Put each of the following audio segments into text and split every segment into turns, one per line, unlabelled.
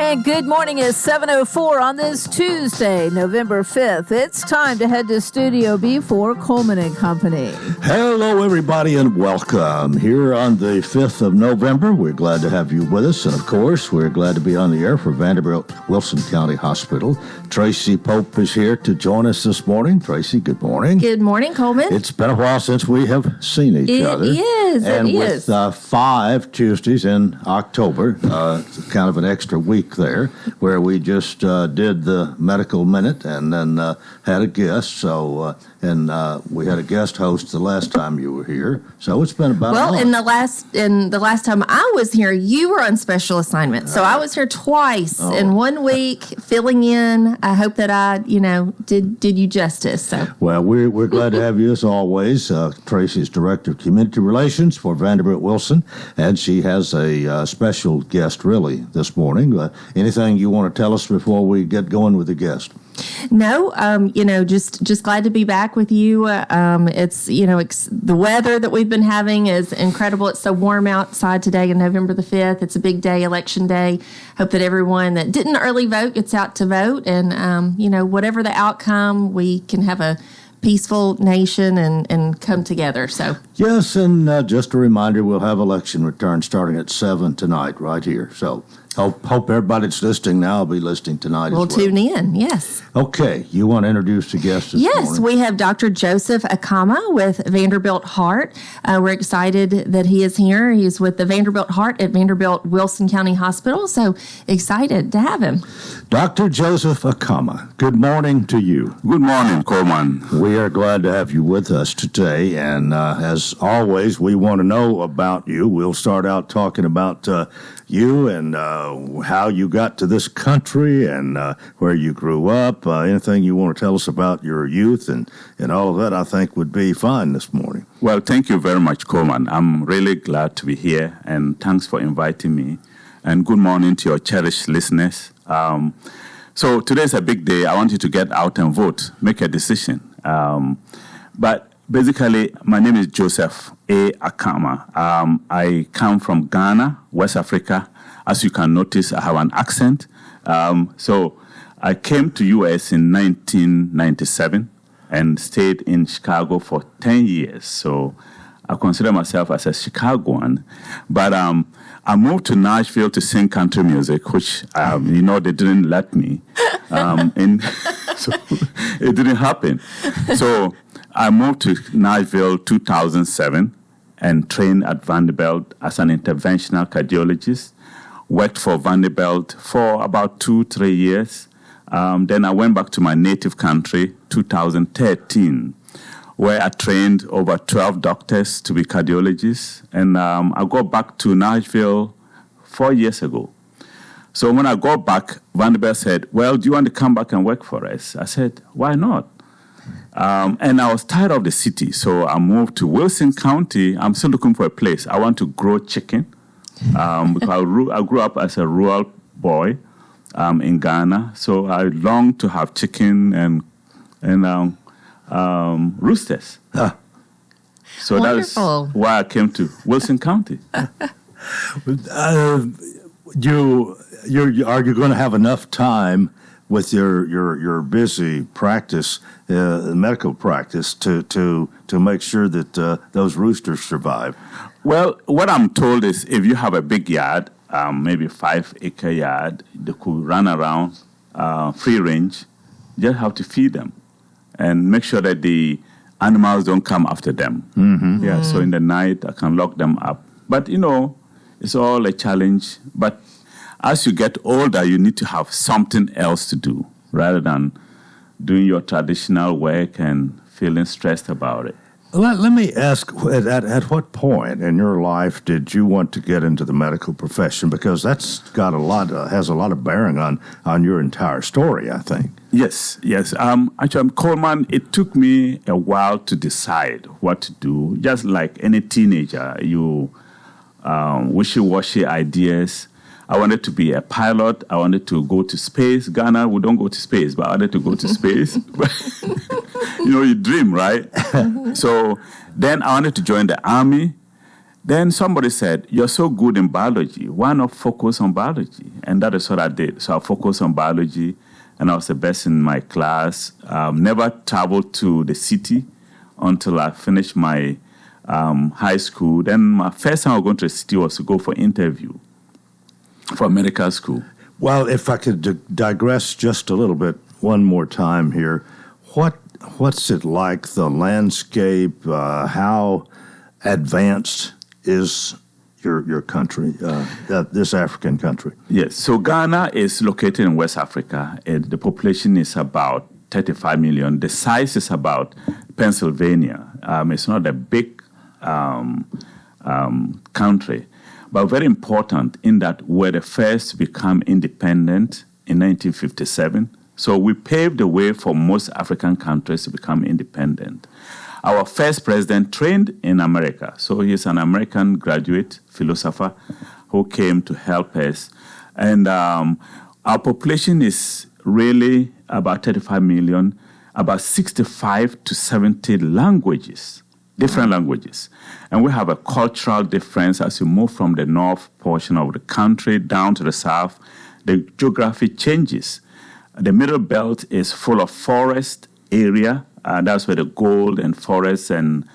And good morning is 7:04 on this Tuesday, November 5th. It's time to head to Studio B for Coleman and Company.
Hello, everybody, and welcome. Here on the 5th of November, we're glad to have you with us. And, of course, we're glad to be on the air for Vanderbilt Wilson County Hospital. Tracy Pope is here to join us this morning. Tracy, good morning.
Good morning, Coleman.
It's been a while since we have seen each other.
It is.
And with 5 Tuesdays in October, kind of an extra week there, where we just did the medical minute and then had a guest. So, we had a guest host the last time you were here. So it's been about a month.
In the last time I was here, you were on special assignment. So I was here twice in 1 week, filling in. I hope that I, did you justice. So.
Well, we're glad to have you as always. Tracy's Director of Community Relations for Vanderbilt Wilson, and she has a special guest really this morning. Anything you want to tell us before we get going with the guest?
No, just glad to be back with you. It's the weather that we've been having is incredible. It's so warm outside today on November the 5th. It's a big day, election day. Hope that everyone that didn't early vote gets out to vote. And, whatever the outcome, we can have a peaceful nation and come together. So
yes, and just a reminder, we'll have election return starting at 7 tonight right here. So hope everybody's listening now. I'll be listening tonight as well.
We'll tune in, yes.
Okay, you want to introduce the guest this morning?
Yes, we have Dr. Joseph Akama with Vanderbilt Heart. We're excited that he is here. He's with the Vanderbilt Heart at Vanderbilt Wilson County Hospital, so excited to have him.
Dr. Joseph Akama, good morning to you.
Good morning, Coleman.
We are glad to have you with us today, and as always, we want to know about you. We'll start out talking about you and how you got to this country and where you grew up. Anything you want to tell us about your youth and all of that, I think, would be fine this morning.
Well, thank you very much, Coleman. I'm really glad to be here, and thanks for inviting me. And good morning to your cherished listeners. So today's a big day. I want you to get out and vote, make a decision. But basically, my name is Joseph A. Akama. I come from Ghana, West Africa. As you can notice, I have an accent. So I came to U.S. in 1997 and stayed in Chicago for 10 years. So I consider myself as a Chicagoan. But I moved to Nashville to sing country music, which, they didn't let me. So it didn't happen. So I moved to Nashville 2007 and trained at Vanderbilt as an interventional cardiologist. Worked for Vanderbilt for about 2-3 years. Then I went back to my native country, 2013, where I trained over 12 doctors to be cardiologists. And I got back to Nashville 4 years ago. So when I got back, Vanderbilt said, well, do you want to come back and work for us? I said, why not? And I was tired of the city, so I moved to Wilson County. I'm still looking for a place. I want to grow chicken because I grew up as a rural boy in Ghana, so I long to have chicken and roosters. So
Wonderful.
That's why I came to Wilson County.
Are you going to have enough time with your busy practice, medical practice, to make sure that those roosters survive?
Well, what I'm told is if you have a big yard, maybe 5-acre yard, they could run around free range. You just have to feed them and make sure that the animals don't come after them.
Mm-hmm.
Yeah, so in the night I can lock them up. But, it's all a challenge. But as you get older, you need to have something else to do rather than doing your traditional work and feeling stressed about it.
Let me ask, at what point in your life did you want to get into the medical profession? Because that's got has a lot of bearing on your entire story, I think.
Yes. Actually, Coleman, it took me a while to decide what to do. Just like any teenager, you wishy-washy ideas. I wanted to be a pilot. I wanted to go to space. Ghana, we don't go to space, but I wanted to go to space. You dream, right? So then I wanted to join the army. Then somebody said, "You're so good in biology. Why not focus on biology?" And that is what I did. So I focused on biology, and I was the best in my class. Never traveled to the city until I finished my high school. Then my first time I was going to the city was to go for interview for medical school.
Well, if I could digress just a little bit one more time here, what's it like, the landscape, how advanced is your country, this African country?
Yes, so Ghana is located in West Africa. The population is about 35 million. The size is about Pennsylvania. It's not a big country, but very important in that we're the first to become independent in 1957. So we paved the way for most African countries to become independent. Our first president trained in America. So he's an American graduate philosopher who came to help us. And our population is really about 35 million, about 65 to 70 languages, different languages. And we have a cultural difference as you move from the north portion of the country down to the south. The geography changes. The middle belt is full of forest area. That's where the gold and forests and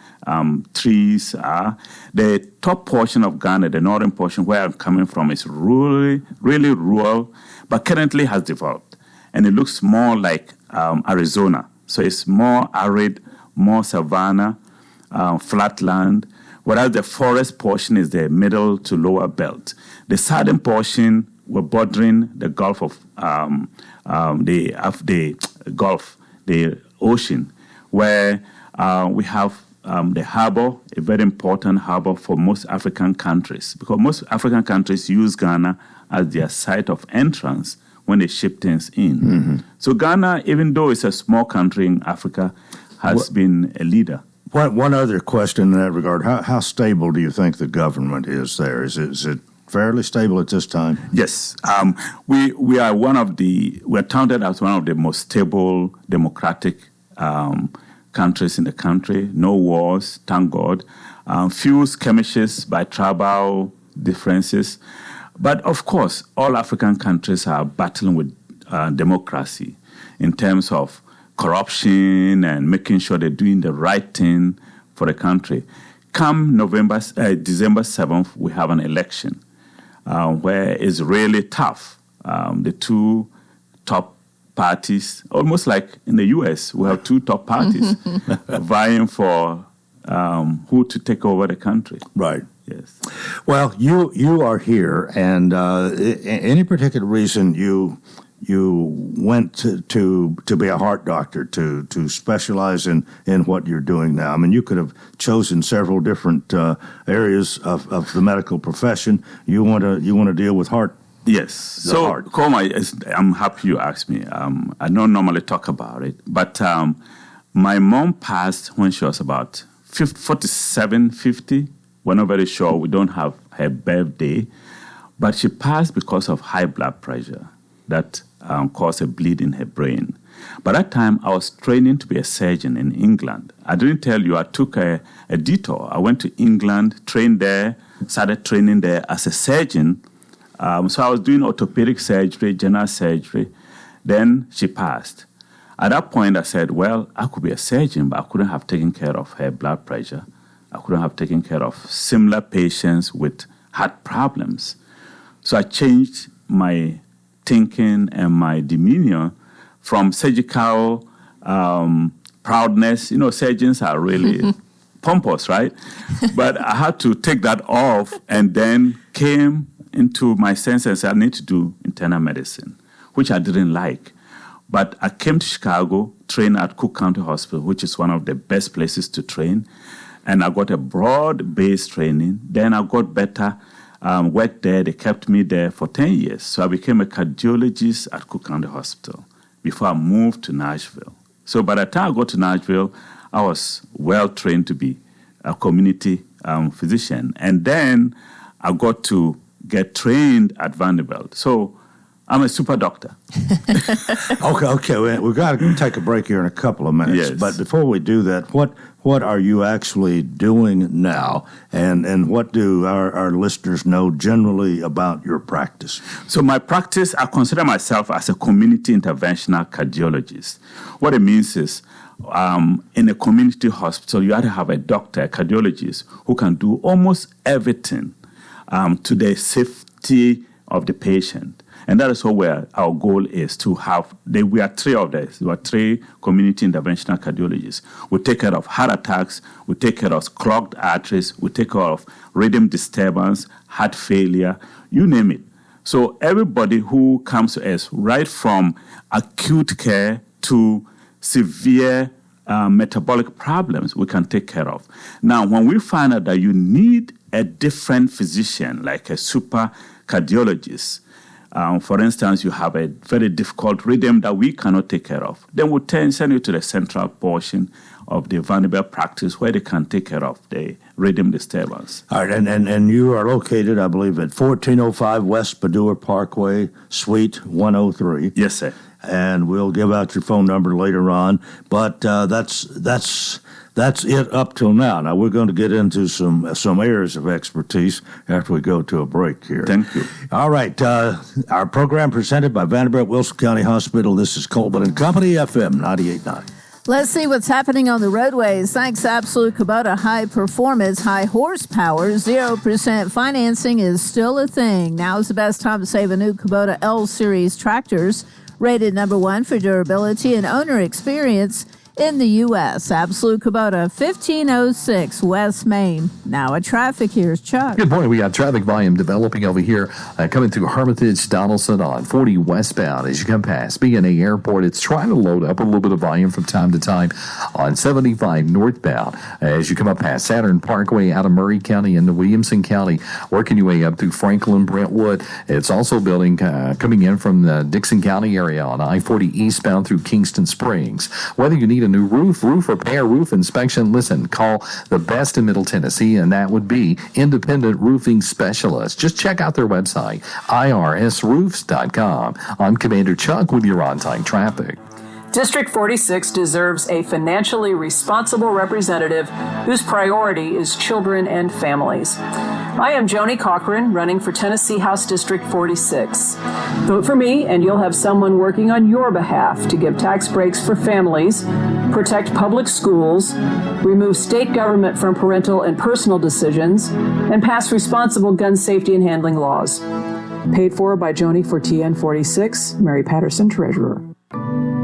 trees are. The top portion of Ghana, the northern portion where I'm coming from, is really rural, but currently has developed. And it looks more like Arizona. So it's more arid, more savanna, flat land, whereas the forest portion is the middle to lower belt. The southern portion, we're bordering the Gulf of the ocean, where we have the harbor, a very important harbor for most African countries, because most African countries use Ghana as their site of entrance when they ship things in. Mm-hmm. So Ghana, even though it's a small country in Africa, has been a leader.
One other question in that regard, how stable do you think the government is there? Is it fairly stable at this time?
Yes. We are we're counted as one of the most stable democratic countries in the country. No wars, thank God. Few skirmishes by tribal differences. But of course, all African countries are battling with democracy in terms of corruption and making sure they're doing the right thing for the country. Come December 7th, we have an election where it's really tough. The two top parties, almost like in the U.S., we have two top parties vying for who to take over the country.
Right.
Yes.
Well, you are here, and any particular reason you went to be a heart doctor, to specialize in what you're doing now? I mean, you could have chosen several different areas of the medical profession. You want to deal with heart.
Yes. So, Coleman, I'm happy you asked me. I don't normally talk about it, but my mom passed when she was about 47, 50. We're not very sure. We don't have her birthday, but she passed because of high blood pressure that caused a bleed in her brain. By that time, I was training to be a surgeon in England. I didn't tell you, I took a detour. I went to England, trained there, started training there as a surgeon. So I was doing orthopedic surgery, general surgery. Then she passed. At that point, I said, well, I could be a surgeon, but I couldn't have taken care of her blood pressure. I couldn't have taken care of similar patients with heart problems. So I changed my thinking and my demeanor from surgical proudness. You know, surgeons are really pompous, right? But I had to take that off and then came into my senses. I need to do internal medicine, which I didn't like. But I came to Chicago, trained at Cook County Hospital, which is one of the best places to train. And I got a broad-based training. Then I got better, worked there. They kept me there for 10 years. So I became a cardiologist at Cook County Hospital before I moved to Nashville. So by the time I got to Nashville, I was well-trained to be a community physician. And then I got to get trained at Vanderbilt. So I'm a super doctor.
Okay. We've got to take a break here in a couple of minutes.
Yes.
But before we do that, what are you actually doing now, and what do our listeners know generally about your practice?
So my practice, I consider myself as a community interventional cardiologist. What it means is, in a community hospital, you have to have a doctor, a cardiologist, who can do almost everything to the safety of the patient. And that is where our goal is to have. We are three of us. We are three community interventional cardiologists. We take care of heart attacks. We take care of clogged arteries. We take care of rhythm disturbance, heart failure, you name it. So everybody who comes to us, right from acute care to severe metabolic problems, we can take care of. Now, when we find out that you need a different physician, like a super cardiologist, for instance, you have a very difficult rhythm that we cannot take care of, then we'll send you to the central portion of the Vanderbilt practice where they can take care of the rhythm disturbance.
All right, and you are located, I believe, at 1405 West Padua Parkway, Suite 103.
Yes, sir.
And we'll give out your phone number later on. But that's it up till now. Now, we're going to get into some areas of expertise after we go to a break here.
Thank you.
All right. Our program presented by Vanderbilt Wilson County Hospital. This is Coleman and Company, FM 98.9.
Let's see what's happening on the roadways. Thanks, Absolute Kubota High Performance, High Horsepower. 0% financing is still a thing. Now is the best time to save a new Kubota L-Series tractors, rated number 1 for durability and owner experience in the U.S. Absolute Kubota, 1506 West Main. Now at traffic, here's Chuck.
Good morning. We got traffic volume developing over here coming through Hermitage, Donaldson on 40 westbound. As you come past BNA Airport, it's trying to load up a little bit of volume from time to time on 75 northbound. As you come up past Saturn Parkway out of Murray County into Williamson County, working your way up through Franklin, Brentwood. It's also building coming in from the Dixon County area on I-40 eastbound through Kingston Springs. Whether you need a new roof repair, roof inspection, listen, call the best in Middle Tennessee, and that would be Independent Roofing Specialists. Just check out their website, irsroofs.com. I'm Commander Chuck with your on-time traffic.
District 46 deserves a financially responsible representative whose priority is children and families. I am Joni Cochran, running for Tennessee House District 46. Vote for me, and you'll have someone working on your behalf to give tax breaks for families, protect public schools, remove state government from parental and personal decisions, and pass responsible gun safety and handling laws. Paid for by Joni for TN46, Mary Patterson, Treasurer.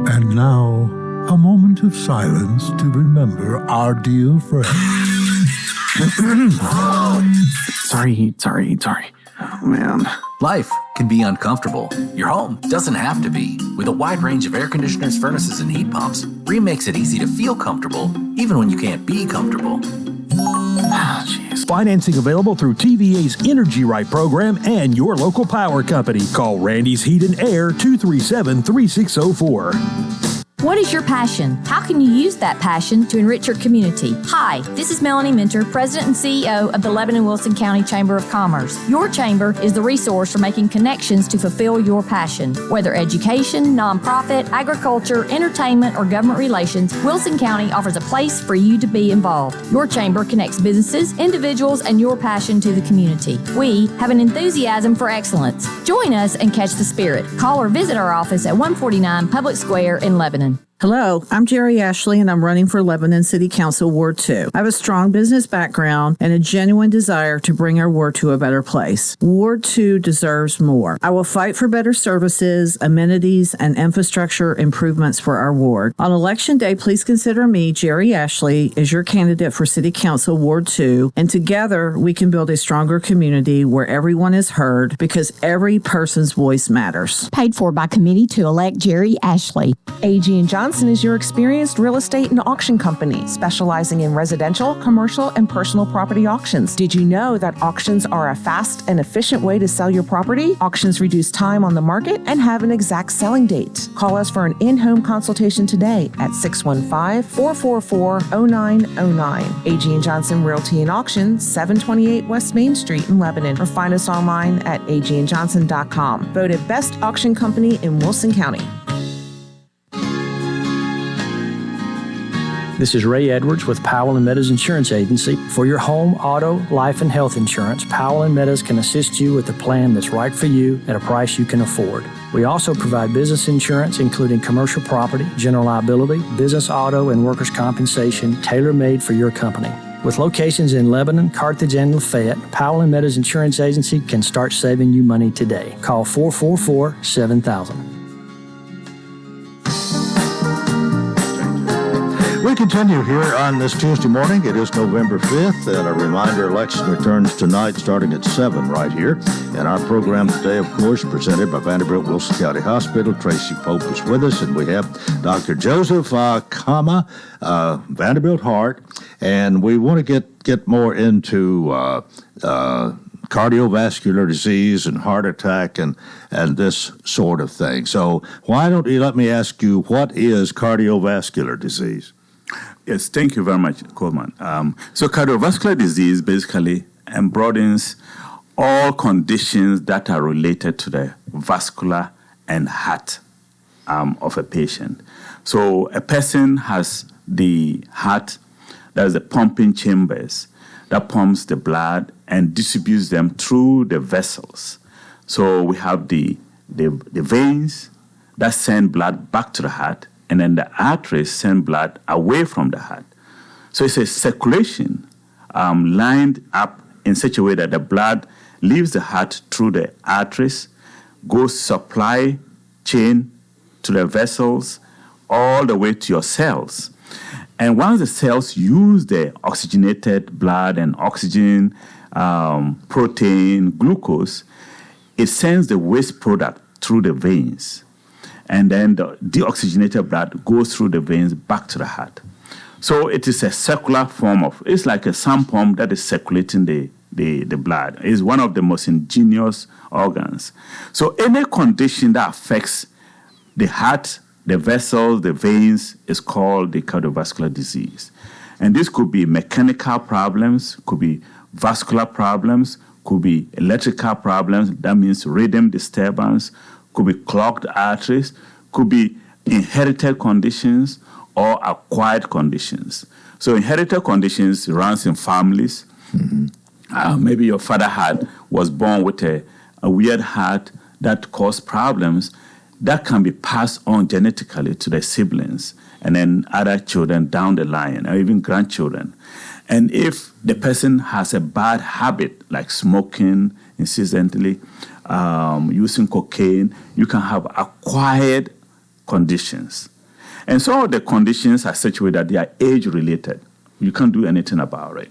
And now, a moment of silence to remember our dear friend.
Sorry. Oh, man. Life can be uncomfortable. Your home doesn't have to be. With a wide range of air conditioners, furnaces, and heat pumps, Rheem makes it easy to feel comfortable, even when you can't be comfortable.
Financing available through TVA's Energy Right program and your local power company. Call Randy's Heat and Air 237-3604.
What is your passion? How can you use that passion to enrich your community? Hi, this is Melanie Minter, President and CEO of the Lebanon-Wilson County Chamber of Commerce. Your chamber is the resource for making connections to fulfill your passion. Whether education, nonprofit, agriculture, entertainment, or government relations, Wilson County offers a place for you to be involved. Your chamber connects businesses, individuals, and your passion to the community. We have an enthusiasm for excellence. Join us and catch the spirit. Call or visit our office at 149 Public Square in Lebanon.
Hello, I'm Jerry Ashley, and I'm running for Lebanon City Council Ward 2. I have a strong business background and a genuine desire to bring our ward to a better place. Ward 2 deserves more. I will fight for better services, amenities, and infrastructure improvements for our ward. On Election Day, please consider me, Jerry Ashley, as your candidate for City Council Ward 2, and together we can build a stronger community where everyone is heard because every person's voice matters.
Paid for by committee to elect Jerry Ashley.
A.G. and Johnson
Johnson is your experienced real estate and auction company, specializing in residential, commercial, and personal property auctions. Did you know that auctions are a fast and efficient way to sell your property? Auctions reduce time on the market and have an exact selling date. Call us for an in-home consultation today at 615-444-0909. A.G. & Johnson Realty and Auction, 728 West Main Street in Lebanon, or find us online at agandjohnson.com. Voted best auction company in Wilson County.
This is Ray Edwards with Powell & Meadows Insurance Agency. For your home, auto, life, and health insurance, Powell & Meadows can assist you with a plan that's right for you at a price you can afford. We also provide business insurance, including commercial property, general liability, business auto, and workers' compensation, tailor-made for your company. With locations in Lebanon, Carthage, and Lafayette, Powell & Meadows Insurance Agency can start saving you money today. Call 444-7000.
We continue here on this Tuesday morning. It is November 5th, and a reminder, election returns tonight starting at 7 right here. And our program today, of course, presented by Vanderbilt Wilson County Hospital. Tracy Pope is with us, and we have Dr. Joseph Kama, Vanderbilt Heart, and we want to get more into cardiovascular disease and heart attack and this sort of thing. So why don't you let me ask you, what is cardiovascular disease?
Yes, thank you very much, Coleman. So cardiovascular disease basically embroadens all conditions that are related to the vascular and heart of a patient. So a person has the heart, that is the pumping chambers, that pumps the blood and distributes them through the vessels. So we have the veins that send blood back to the heart, and then the arteries send blood away from the heart. So it's a circulation lined up in such a way that the blood leaves the heart through the arteries, goes supply chain to the vessels, all the way to your cells. And once the cells use the oxygenated blood and oxygen, protein, glucose, it sends the waste product through the veins. And then the deoxygenated blood goes through the veins back to the heart. So it is a circular form of, it's like a sump pump that is circulating the blood. It's one of the most ingenious organs. So any condition that affects the heart, the vessels, the veins, is called the cardiovascular disease. And this could be mechanical problems, could be vascular problems, could be electrical problems, that means rhythm disturbance, could be clogged arteries, could be inherited conditions or acquired conditions. So inherited conditions runs in families. Mm-hmm. Maybe your father was born with a weird heart that caused problems that can be passed on genetically to the siblings and then other children down the line, or even grandchildren. And if the person has a bad habit, like smoking incessantly, using cocaine, you can have acquired conditions. And some of the conditions are such a way that they are age-related. You can't do anything about it.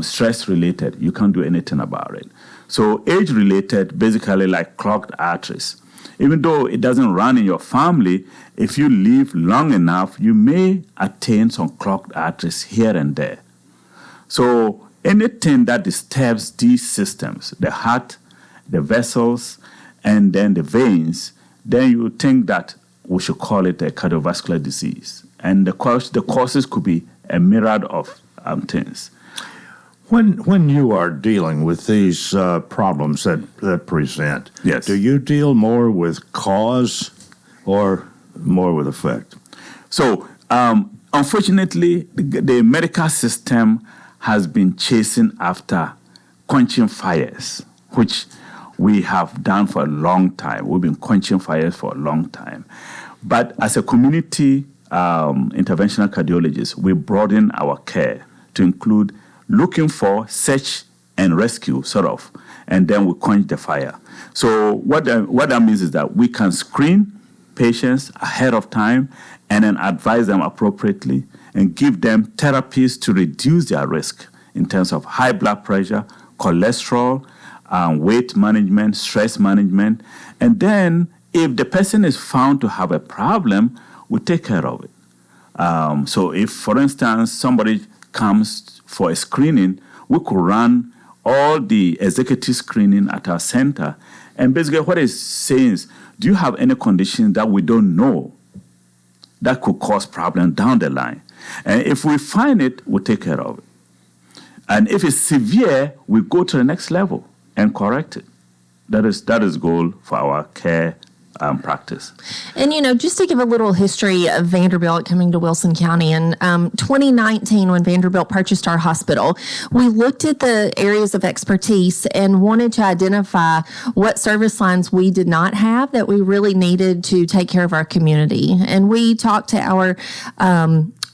Stress-related, you can't do anything about it. So age-related, basically like clogged arteries. Even though it doesn't run in your family, if you live long enough, you may attain some clogged arteries here and there. So anything that disturbs these systems, the heart, the vessels, and then the veins, then you think that we should call it a cardiovascular disease. And the causes could be a myriad of things.
When you are dealing with these problems that present,
yes,
do you deal more with cause or more with effect?
So, unfortunately, the medical system has been chasing after quenching fires, which we have done for a long time. We've been quenching fires for a long time. But as a community interventional cardiologist, we broaden our care to include looking for search and rescue, sort of, and then we quench the fire. So what that means is that we can screen patients ahead of time and then advise them appropriately and give them therapies to reduce their risk in terms of high blood pressure, cholesterol, weight management, stress management. And then if the person is found to have a problem, we take care of it. So if, for instance, somebody comes for a screening, we could run all the executive screening at our center. And basically what it's saying is, do you have any condition that we don't know that could cause problems down the line? And if we find it, we take care of it. And if it's severe, we go to the next level and correct it. That is goal for our care practice.
And, just to give a little history of Vanderbilt coming to Wilson County, in 2019, when Vanderbilt purchased our hospital, we looked at the areas of expertise and wanted to identify what service lines we did not have that we really needed to take care of our community. And we talked to our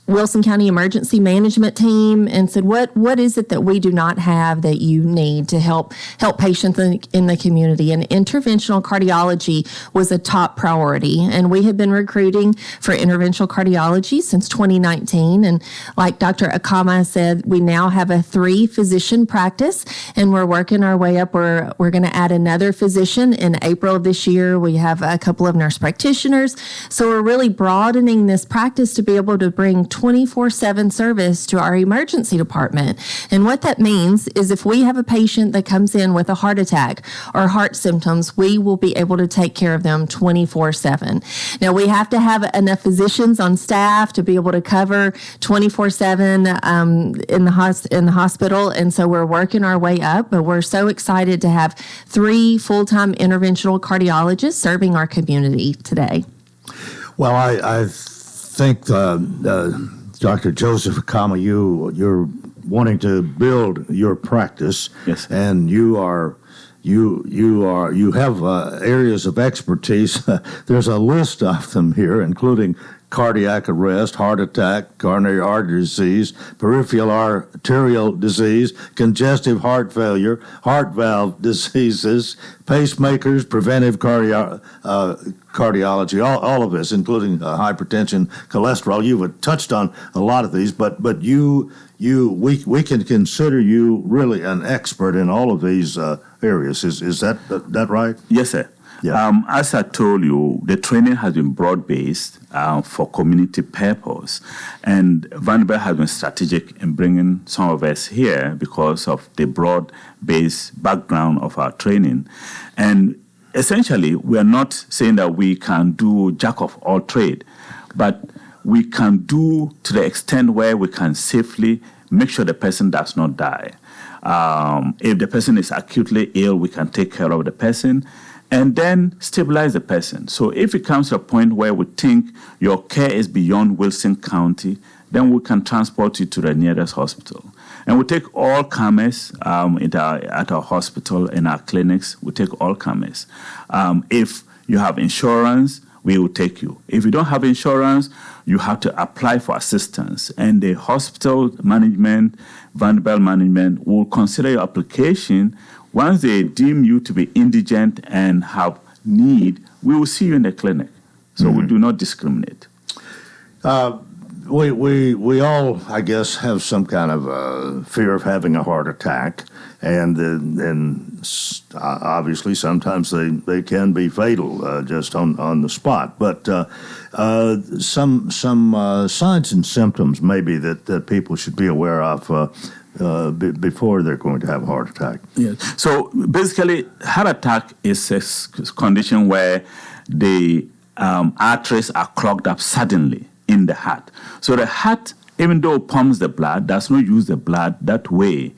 Wilson County Emergency Management Team and said, what is it that we do not have that you need to help patients in the community? And interventional cardiology was a top priority. And we have been recruiting for interventional cardiology since 2019. And like Dr. Akama said, we now have a 3-physician practice, and we're working our way up. We're going to add another physician in April of this year. We have a couple of nurse practitioners. So we're really broadening this practice to be able to bring 24/7 service to our emergency department. And what that means is if we have a patient that comes in with a heart attack or heart symptoms, we will be able to take care of them 24/7. Now, we have to have enough physicians on staff to be able to cover 24/7 in the hospital. And so we're working our way up, but we're so excited to have 3 full-time interventional cardiologists serving our community today.
Well, I think Dr. Joseph Akama, you're wanting to build your practice,
yes,
and you have areas of expertise. There's a list of them here, including cardiac arrest, heart attack, coronary artery disease, peripheral arterial disease, congestive heart failure, heart valve diseases, pacemakers, preventive cardiology, all of this, including hypertension, cholesterol. You've touched on a lot of these, but we can consider you really an expert in all of these areas. Is that right?
Yes, sir.
Yeah.
As I told you, the training has been broad-based for community purpose, and Vanderbilt has been strategic in bringing some of us here because of the broad-based background of our training. And essentially, we are not saying that we can do jack of all trade, but we can do to the extent where we can safely make sure the person does not die. If the person is acutely ill, we can take care of the person and then stabilize the person. So if it comes to a point where we think your care is beyond Wilson County, then we can transport you to the nearest hospital. And we take all comers at our hospital, in our clinics. We take all comers. If you have insurance, we will take you. If you don't have insurance, you have to apply for assistance. And the hospital management, Vanderbilt management, will consider your application. Once they deem you to be indigent and have need, we will see you in the clinic. So we do not discriminate.
We all, I guess, have some kind of fear of having a heart attack, and obviously sometimes they can be fatal just on the spot. But some signs and symptoms maybe that people should be aware of before they're going to have a heart attack.
Yeah. So basically, heart attack is a condition where the arteries are clogged up suddenly in the heart. So the heart, even though it pumps the blood, does not use the blood that way.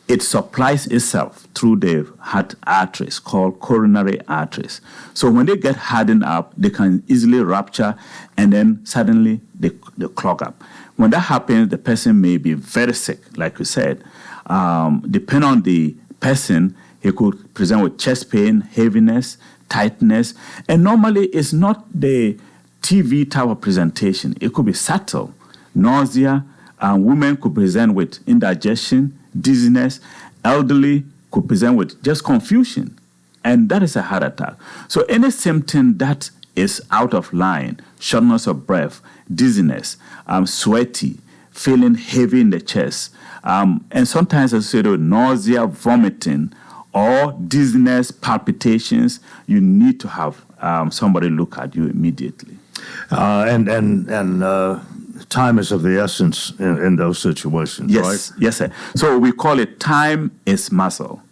It supplies itself through the heart arteries called coronary arteries. So when they get hardened up, they can easily rupture and then suddenly they clog up. When that happens, the person may be very sick, like you said. Depending on the person, he could present with chest pain, heaviness, tightness, and normally it's not the TV type of presentation. It could be subtle, nausea. Women could present with indigestion, dizziness. Elderly could present with just confusion, and that is a heart attack. So any symptom that is out of line, shortness of breath, dizziness, sweaty, feeling heavy in the chest, and sometimes associated with nausea, vomiting, or dizziness, palpitations, you need to have somebody look at you immediately.
Time is of the essence in those situations,
yes,
right?
Yes, sir. So we call it time is muscle,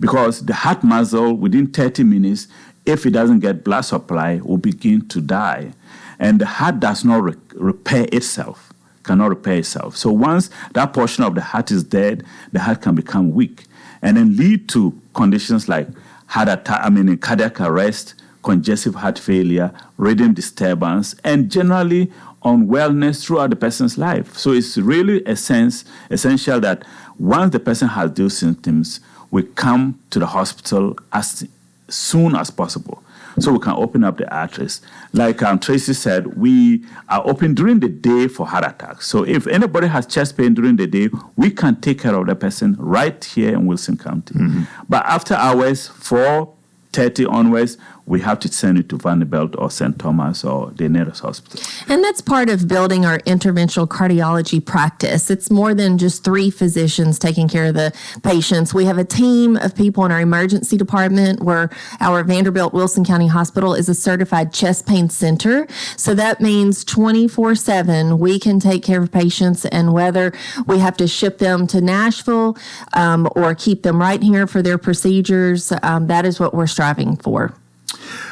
because the heart muscle, within 30 minutes, if it doesn't get blood supply, will begin to die. And the heart does not repair itself, cannot repair itself. So once that portion of the heart is dead, the heart can become weak and then lead to conditions like cardiac arrest, congestive heart failure, rhythm disturbance, and generally unwellness throughout the person's life. So it's really essential that once the person has those symptoms, we come to the hospital as soon as possible so we can open up the arteries. Like Tracy said, we are open during the day for heart attacks. So if anybody has chest pain during the day, we can take care of the person right here in Wilson County. Mm-hmm. But after hours, 4:30 onwards, we have to send it to Vanderbilt or St. Thomas or the nearest hospital.
And that's part of building our interventional cardiology practice. It's more than just 3 physicians taking care of the patients. We have a team of people in our emergency department where our Vanderbilt Wilson County Hospital is a certified chest pain center. So that means 24/7 we can take care of patients, and whether we have to ship them to Nashville or keep them right here for their procedures, that is what we're striving for.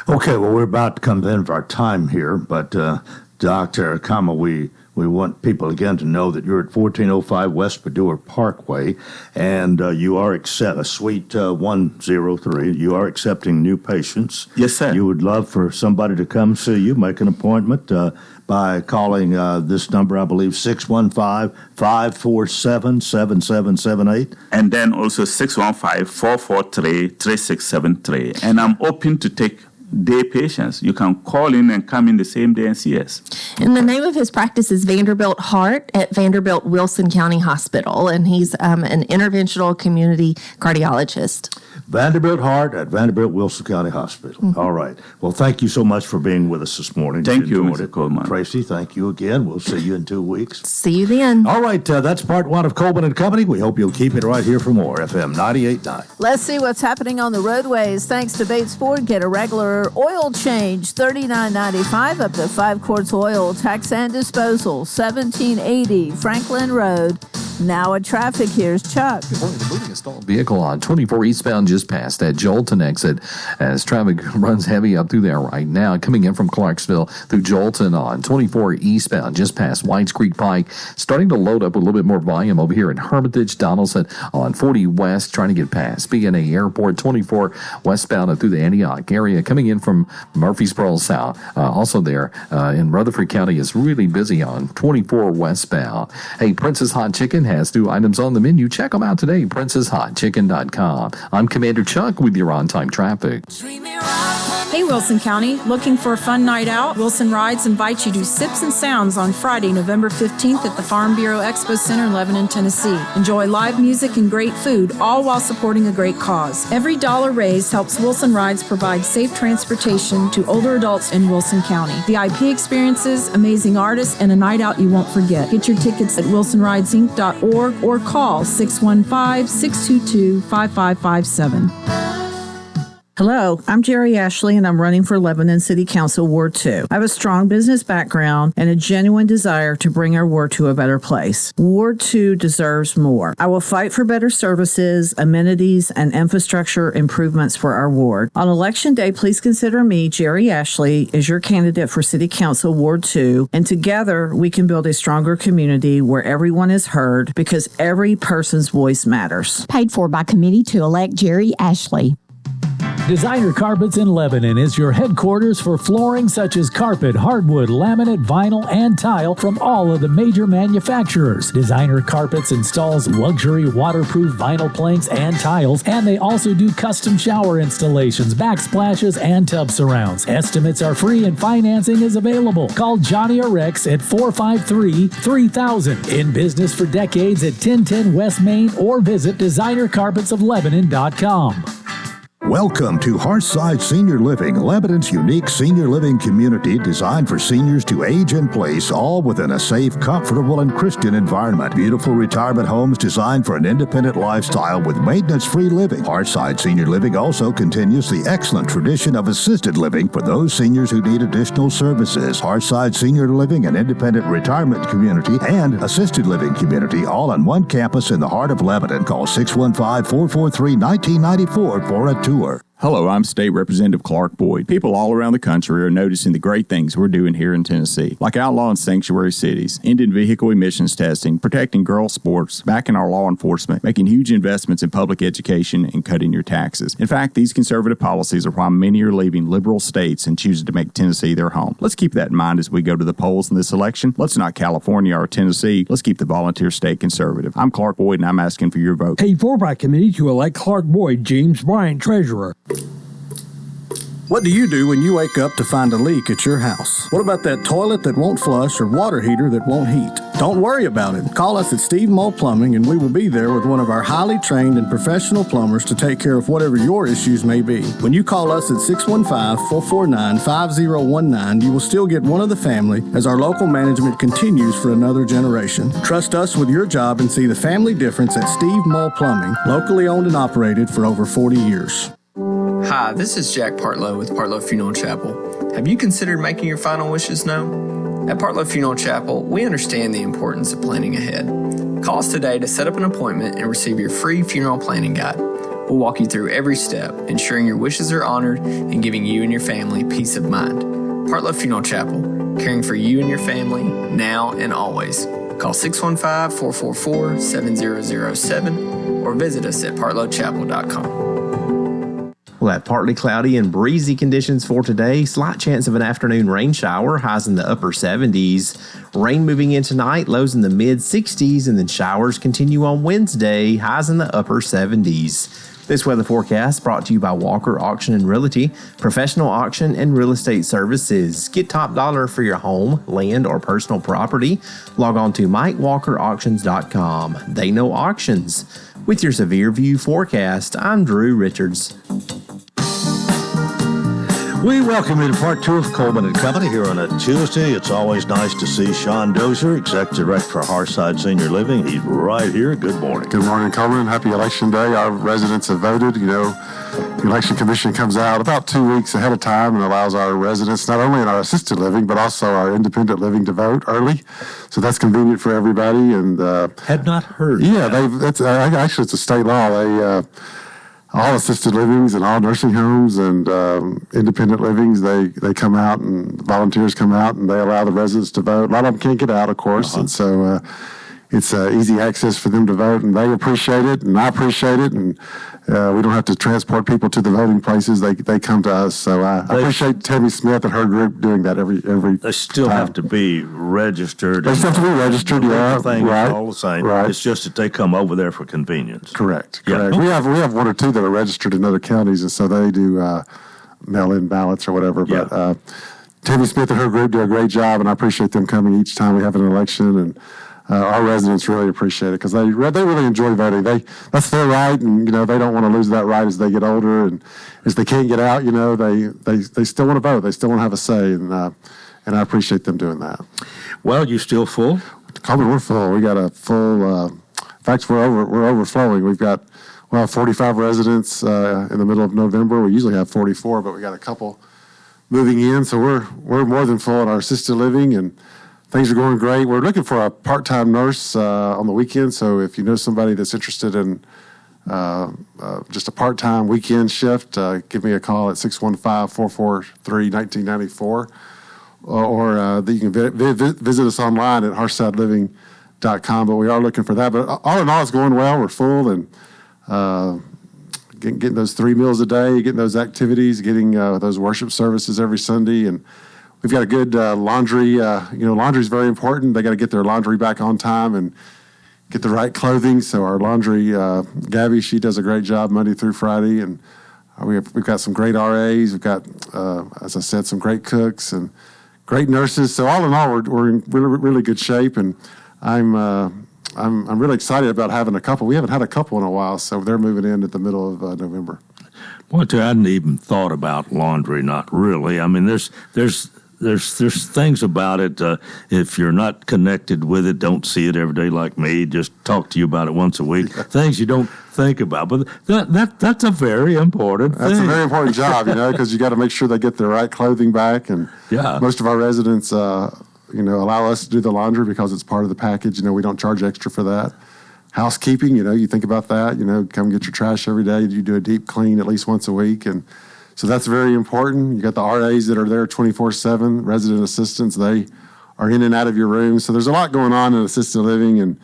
Okay, well, we're about to come to the end of our time here, but Dr. Kama, we want people again to know that you're at 1405 West Padua Parkway, and you are Suite 103. You are accepting new patients.
Yes, sir.
You would love for somebody to come see you, make an appointment by calling this number, I believe, 615-547-7778.
And then also 615-443-3673. And I'm open to take day patients. You can call in and come in the same day and see us.
And the name of his practice is Vanderbilt Heart at Vanderbilt Wilson County Hospital, and he's an interventional community cardiologist.
Vanderbilt Heart at Vanderbilt Wilson County Hospital. Mm-hmm. All right. Well, thank you so much for being with us this morning.
Thank you, Mr. Coleman.
Tracy, thank you again. We'll see you in 2 weeks.
See you then.
All right. That's part 1 of Coleman and Company. We hope you'll keep it right here for more. FM 98.9.
Let's see what's happening on the roadways. Thanks to Bates Ford, get a regular oil change, $39.95 up to 5 quarts oil, tax and disposal, 1780 Franklin Road. Now at traffic, here's Chuck.
Good morning. The moving a stalled vehicle on 24 eastbound just past that Jolton exit as traffic runs heavy up through there right now. Coming in from Clarksville through Jolton on 24 eastbound just past Whites Creek Pike. Starting to load up with a little bit more volume over here in Hermitage, Donaldson on 40 West, trying to get past BNA Airport, 24 westbound and through the Antioch area. Coming in from Murfreesboro South. Also there in Rutherford County is really busy on 24 westbound. Hey, Princess Hot Chicken has 2 items on the menu. Check them out today, princesshotchicken.com. I'm Commander Chuck with your on-time traffic.
Hey, Wilson County. Looking for a fun night out? Wilson Rides invites you to Sips and Sounds on Friday, November 15th at the Farm Bureau Expo Center in Lebanon, Tennessee. Enjoy live music and great food, all while supporting a great cause. Every dollar raised helps Wilson Rides provide safe transportation to older adults in Wilson County. VIP experiences, amazing artists, and a night out you won't forget. Get your tickets at wilsonridesinc.org or call 615-622-5557.
Hello, I'm Jerry Ashley, and I'm running for Lebanon City Council Ward 2. I have a strong business background and a genuine desire to bring our ward to a better place. Ward 2 deserves more. I will fight for better services, amenities, and infrastructure improvements for our ward. On Election Day, please consider me, Jerry Ashley, as your candidate for City Council Ward 2, and together we can build a stronger community where everyone is heard because every person's voice matters.
Paid for by committee to elect Jerry Ashley.
Designer Carpets in Lebanon is your headquarters for flooring such as carpet, hardwood, laminate, vinyl, and tile from all of the major manufacturers. Designer Carpets installs luxury waterproof vinyl planks and tiles, and they also do custom shower installations, backsplashes, and tub surrounds. Estimates are free and financing is available. Call Johnny or Rex at 453-3000. In business for decades at 1010 West Main or visit designercarpetsoflebanon.com.
Welcome to Hearthside Senior Living, Lebanon's unique senior living community designed for seniors to age in place, all within a safe, comfortable, and Christian environment. Beautiful retirement homes designed for an independent lifestyle with maintenance-free living. Hearthside Senior Living also continues the excellent tradition of assisted living for those seniors who need additional services. Hearthside Senior Living, an independent retirement community and assisted living community, all on one campus in the heart of Lebanon. Call 615-443-1994 for a tour.
Hello, I'm State Representative Clark Boyd. People all around the country are noticing the great things we're doing here in Tennessee, like outlawing sanctuary cities, ending vehicle emissions testing, protecting girls' sports, backing our law enforcement, making huge investments in public education, and cutting your taxes. In fact, these conservative policies are why many are leaving liberal states and choosing to make Tennessee their home. Let's keep that in mind as we go to the polls in this election. Let's not California or Tennessee. Let's keep the volunteer state conservative. I'm Clark Boyd, and I'm asking for your vote.
A4 by committee to elect Clark Boyd, James Bryant, Treasurer.
What do you do when you wake up to find a leak at your house? What about that toilet that won't flush or water heater that won't heat? Don't worry about it. Call us at Steve Moll Plumbing and we will be there with one of our highly trained and professional plumbers to take care of whatever your issues may be. When you call us at 615-449-5019, you will still get one of the family as our local management continues for another generation. Trust us with your job and see the family difference at Steve Moll Plumbing, locally owned and operated for over 40 years.
Hi, this is Jack Partlow with Partlow Funeral Chapel. Have you considered making your final wishes known? At Partlow Funeral Chapel, we understand the importance of planning ahead. Call us today to set up an appointment and receive your free funeral planning guide. We'll walk you through every step, ensuring your wishes are honored and giving you and your family peace of mind. Partlow Funeral Chapel, caring for you and your family now and always. Call 615-444-7007 or visit us at partlowchapel.com.
We'll have partly cloudy and breezy conditions for today. Slight chance of an afternoon rain shower, highs in the upper 70s. Rain moving in tonight, lows in the mid 60s, and then showers continue on Wednesday, highs in the upper 70s. This weather forecast brought to you by Walker Auction and Realty, professional auction and real estate services. Get top dollar for your home, land, or personal property. Log on to MikeWalkerAuctions.com. They know auctions. With your Severe View forecast, I'm Drew Richards.
We welcome you to part two of Coleman and Company here on a Tuesday. It's always nice to see Sean Dozier, Executive Director for Hearthside Senior Living. He's right here. Good morning.
Good morning, Coleman. Happy Election Day. Our residents have voted. You know, the Election Commission comes out about 2 weeks ahead of time and allows our residents, not only in our assisted living, but also our independent living, to vote early. So that's convenient for everybody. And
had not heard.
Yeah, actually, it's a state law. All assisted livings and all nursing homes and independent livings, they come out and volunteers come out and they allow the residents to vote. A lot of them can't get out, of course, and so it's easy access for them to vote, and they appreciate it, and I appreciate it, and we don't have to transport people to the voting places. They come to us. So I appreciate Tammy Smith and her group doing that every
They still
time.
have to be registered.
They still have to be registered, yeah.
Thing
Right.
is all the same.
Right.
It's just that they come over there for convenience.
Correct.
Yeah.
We have one or two that are registered in other counties, and so they do mail-in ballots or whatever. But Tammy Smith and her group do a great job, and I appreciate them coming each time we have an election. And our residents really appreciate it because they really enjoy voting. That's their right, and they don't want to lose that right as they get older, and as they can't get out, they still want to vote. They still want to have a say, and I appreciate them doing that.
Well, you still full?
Coleman, we're full. We got a full. In fact, we're overflowing. We've got 45 residents in the middle of November. We usually have 44, but we got a couple moving in, so we're more than full in our assisted living, and things are going great. We're looking for a part-time nurse on the weekend, so if you know somebody that's interested in just a part-time weekend shift, give me a call at 615-443-1994, or you can visit us online at hearthsideliving.com, but we are looking for that. But all in all, it's going well. We're full, and getting those 3 meals a day, getting those activities, getting those worship services every Sunday, and we've got a good laundry. Laundry is very important. They got to get their laundry back on time and get the right clothing. So our laundry, Gabby, she does a great job Monday through Friday, and we've got some great RAs. We've got, as I said, some great cooks and great nurses. So all in all, we're in really, really good shape, and I'm really excited about having a couple. We haven't had a couple in a while, so they're moving in at the middle of November.
Boy, I hadn't even thought about laundry. Not really. I mean, there's things about it. If you're not connected with it, don't see it every day like me. Just talk to you about it once a week. Things you don't think about, but that's a very important thing.
That's a very important job, because you got to make sure they get the right clothing back. And most of our residents, allow us to do the laundry because it's part of the package. We don't charge extra for that. Housekeeping, you think about that. Come get your trash every day. You do a deep clean at least once a week, and so that's very important. You got the RAs that are there 24/7, resident assistants. They are in and out of your room. So there's a lot going on in assisted living, and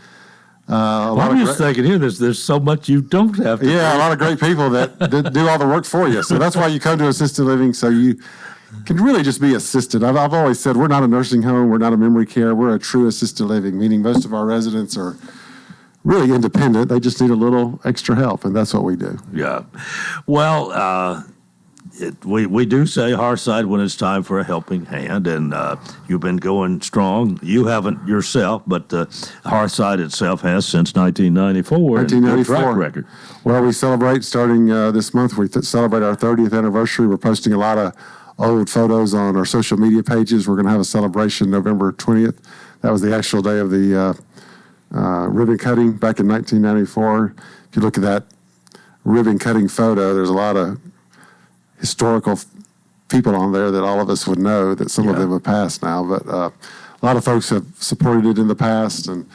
I'm just thinking here, there's so much you don't have to do.
A lot of great people that do all the work for you. So that's why you come to assisted living, so you can really just be assisted. I've always said we're not a nursing home, we're not a memory care, we're a true assisted living, meaning most of our residents are really independent. They just need a little extra help, and that's what we do.
Yeah. Well, we do say Hearthside when it's time for a helping hand, and you've been going strong. You haven't yourself, but Hearthside itself has since 1994.
1994.
Track record.
Well, we celebrate starting this month. We celebrate our 30th anniversary. We're posting a lot of old photos on our social media pages. We're going to have a celebration November 20th. That was the actual day of the ribbon cutting back in 1994. If you look at that ribbon cutting photo, there's a lot of historical people on there that all of us would know, that some of them have passed now, but a lot of folks have supported it in the past, and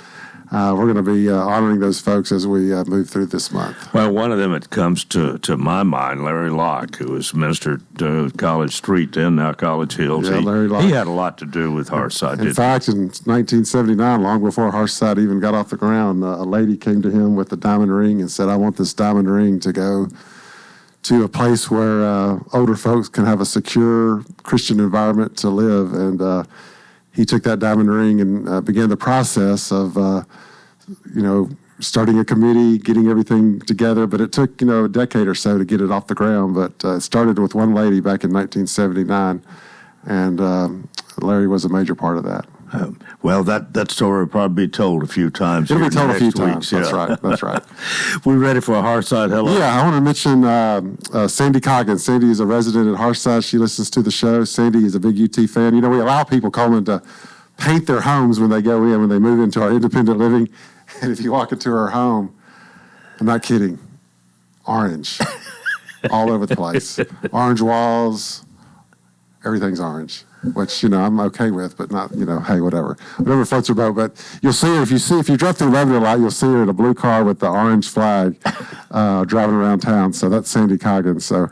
we're going to be honoring those folks as we move through this month.
Well, one of them, it comes to my mind, Larry Locke, who was minister to College Street, then now College Hills.
Yeah, Larry Locke.
He had a lot to do with Hearthside.
In fact, in 1979, long before Hearthside even got off the ground, a lady came to him with a diamond ring and said, "I want this diamond ring to go to a place where older folks can have a secure Christian environment to live." And he took that diamond ring and began the process of, starting a committee, getting everything together. But it took, a decade or so to get it off the ground. But it started with one lady back in 1979, and Larry was a major part of that.
Well, that story will probably be told a few times.
It'll be told a few
times.
That's right. That's right.
We ready for a Hearthside hello?
Yeah, I want to mention Sandy Coggins. Sandy is a resident at Hearthside. She listens to the show. Sandy is a big UT fan. We allow people, Coleman, to paint their homes when they go in, when they move into our independent living. And if you walk into her home, I'm not kidding, orange all over the place. Orange walls, everything's orange. Which, I'm okay with, but not, hey, whatever floats her boat. But you'll see her, if you drive through Lebanon a lot, you'll see her in a blue car with the orange flag driving around town. So that's Sandy Coggins. So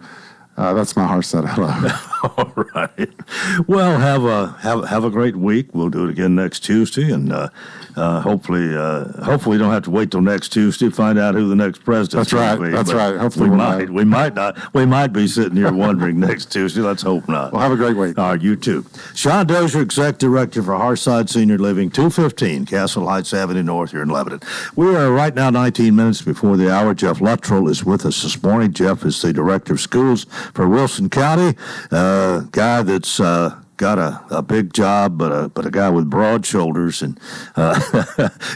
that's my Hearthside hello.
All right. Well, have a great week. We'll do it again next Tuesday, and hopefully we don't have to wait till next Tuesday to find out who the next president will be.
That's right. Hopefully
we might not. We might be sitting here wondering next Tuesday. Let's hope not.
Well, have a great week.
All right, you too. Sean Dozier, Executive Director for Hearthside Senior Living, 215 Castle Heights Avenue North here in Lebanon. We are right now 19 minutes before the hour. Jeff Luttrell is with us this morning. Jeff is the Director of Schools for Wilson County, guy that's got a big job, but a guy with broad shoulders. And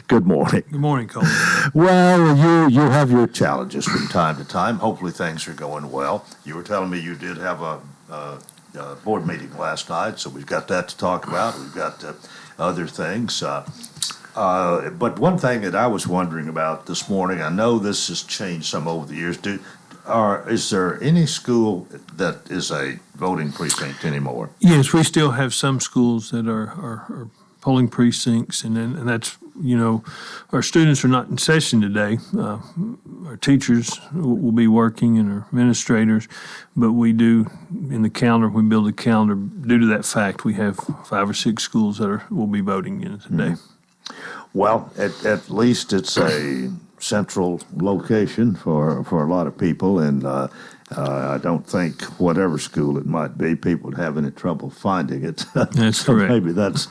good morning.
Good morning, Coleman.
Well, you have your challenges from time to time. Hopefully things are going well. You were telling me you did have a board meeting last night, so we've got that to talk about. We've got other things. But one thing that I was wondering about this morning, I know this has changed some over the years. Is there any school that is a voting precinct anymore?
Yes, we still have some schools that are polling precincts, and that's, our students are not in session today. Our teachers will be working and our administrators, but we do, in the calendar, we build a calendar. Due to that fact, we have 5 or 6 schools that will be voting in it today.
Mm-hmm. Well, at least it's a central location for a lot of people, and I don't think whatever school it might be, people would have any trouble finding it.
That's correct.
Maybe that's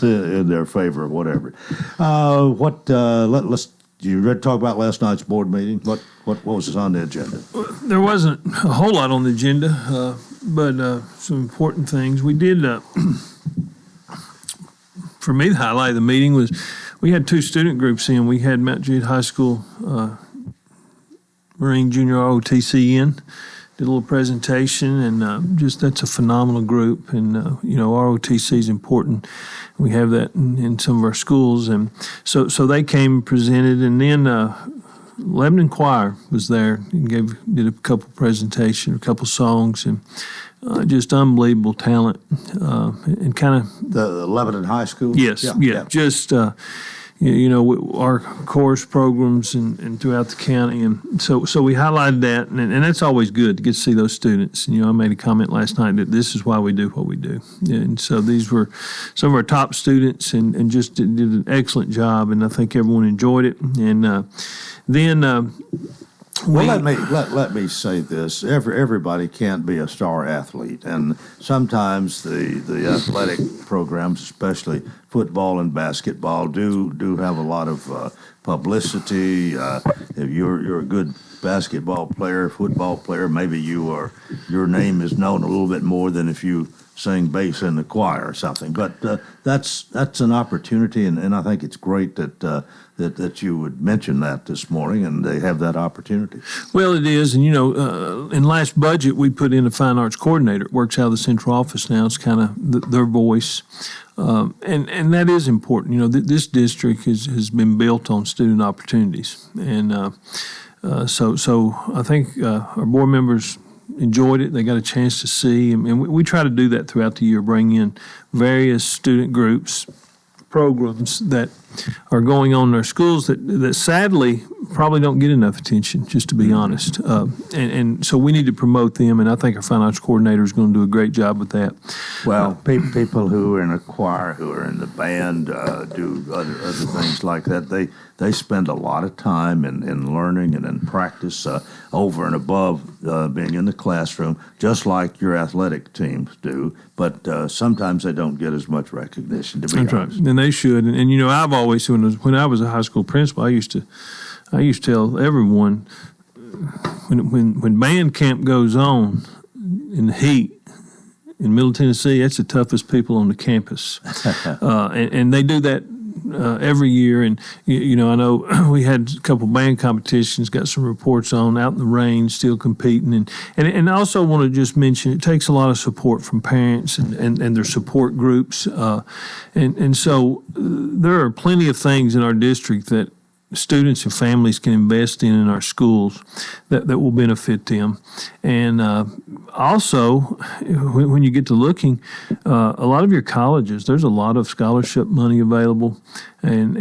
in their favor or whatever. Let's. You ready to talk about last night's board meeting? What was on the agenda?
There wasn't a whole lot on the agenda, but some important things. We did. For me, the highlight of the meeting was we had 2 student groups in. We had Mount Jude High School Marine Junior ROTC in. Did a little presentation, and just that's a phenomenal group. And, ROTC is important. We have that in some of our schools. And so they came and presented, and then Lebanon Choir was there and did a couple presentations, a couple songs, and just unbelievable talent. And kind of
the Lebanon High School?
Yes, yeah. Just, our chorus programs and throughout the county. And so we highlighted that, and that's always good to get to see those students. And, I made a comment last night that this is why we do what we do. And so these were some of our top students and just did an excellent job, and I think everyone enjoyed it. And then...
let me say this: everybody can't be a star athlete, and sometimes the athletic programs, especially football and basketball, do have a lot of publicity. If you're a good basketball player, football player, maybe your name is known a little bit more than if you sing bass in the choir or something. But that's an opportunity, and I think it's great that you would mention that this morning, and they have that opportunity.
Well, it is, and in last budget we put in a fine arts coordinator. It works out of the central office now. It's kind of their voice, and that is important. This district has been built on student opportunities, and so I think our board members enjoyed it. They got a chance to see, and we try to do that throughout the year, bring in various student groups, programs that are going on in our schools that sadly probably don't get enough attention, just to be honest. And so we need to promote them, and I think our fine arts coordinator is going to do a great job with that.
Well, people who are in a choir, who are in the band, do other things like that. They spend a lot of time in learning and in practice over and above being in the classroom, just like your athletic teams do. But sometimes they don't get as much recognition, to be honest.
Right. And they should. And I've always, when I was a high school principal, I used to tell everyone when band camp goes on in the heat in Middle Tennessee, that's the toughest people on the campus, and they do that every year. And I know we had a couple band competitions, got some reports on out in the rain, still competing, and I also want to just mention it takes a lot of support from parents and their support groups, and so there are plenty of things in our district that students and families can invest in our schools that will benefit them. And also, when you get to looking, a lot of your colleges, there's a lot of scholarship money available, and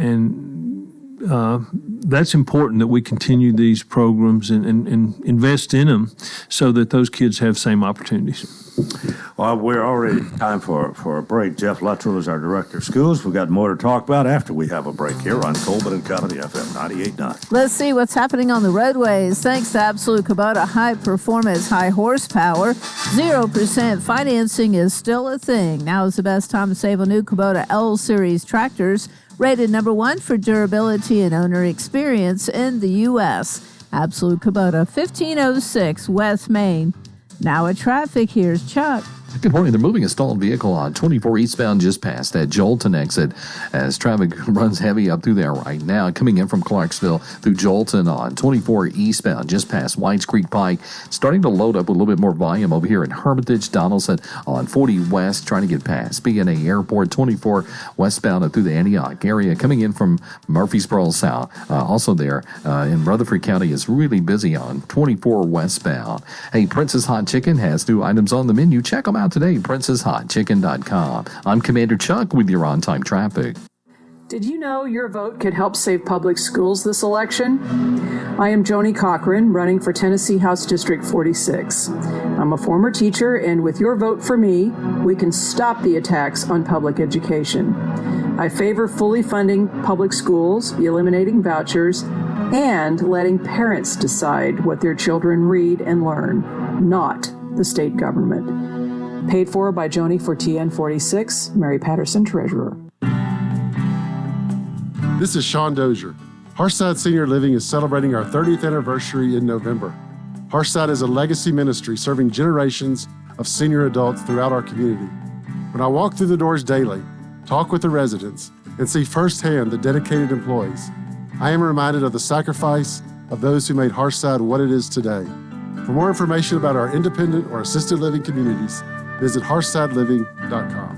that's important that we continue these programs and invest in them so that those kids have same opportunities.
Well, we're already time for a break. Jeff Luttrell is our director of schools. We've got more to talk about after we have a break here on Coleman and Company FM 98.9.
Let's see what's happening on the roadways. Thanks to Absolute Kubota High Performance, High Horsepower, 0% financing is still a thing. Now is the best time to save on new Kubota L-Series tractors, rated number 1 for durability and owner experience in the U.S. Absolute Kubota, 1506 West Main. Now at traffic, here's Chuck.
Good morning. They're moving a stalled vehicle on 24 eastbound just past that Jolton exit as traffic runs heavy up through there right now. Coming in from Clarksville through Jolton on 24 eastbound just past Whites Creek Pike. Starting to load up with a little bit more volume over here in Hermitage, Donaldson on 40 west, trying to get past BNA Airport, 24 westbound and through the Antioch area. Coming in from Murfreesboro south. Also there in Rutherford County is really busy on 24 westbound. Hey, Princess Hot Chicken has new items on the menu. Check them out today, princesshotchicken.com. I'm Commander Chuck with your on-time traffic.
Did you know your vote could help save public schools this election? I am Joni Cochran, running for Tennessee House District 46. I'm a former teacher, and with your vote for me, we can stop the attacks on public education. I favor fully funding public schools, eliminating vouchers, and letting parents decide what their children read and learn, not the state government. Paid for by Joni for TN46, Mary Patterson, Treasurer.
This is Sean Dozier. Harshside Senior Living is celebrating our 30th anniversary in November. Harshside is a legacy ministry serving generations of senior adults throughout our community. When I walk through the doors daily, talk with the residents, and see firsthand the dedicated employees, I am reminded of the sacrifice, of those who made Harshside what it is today. For more information about our independent or assisted living communities, visit harshsideliving.com.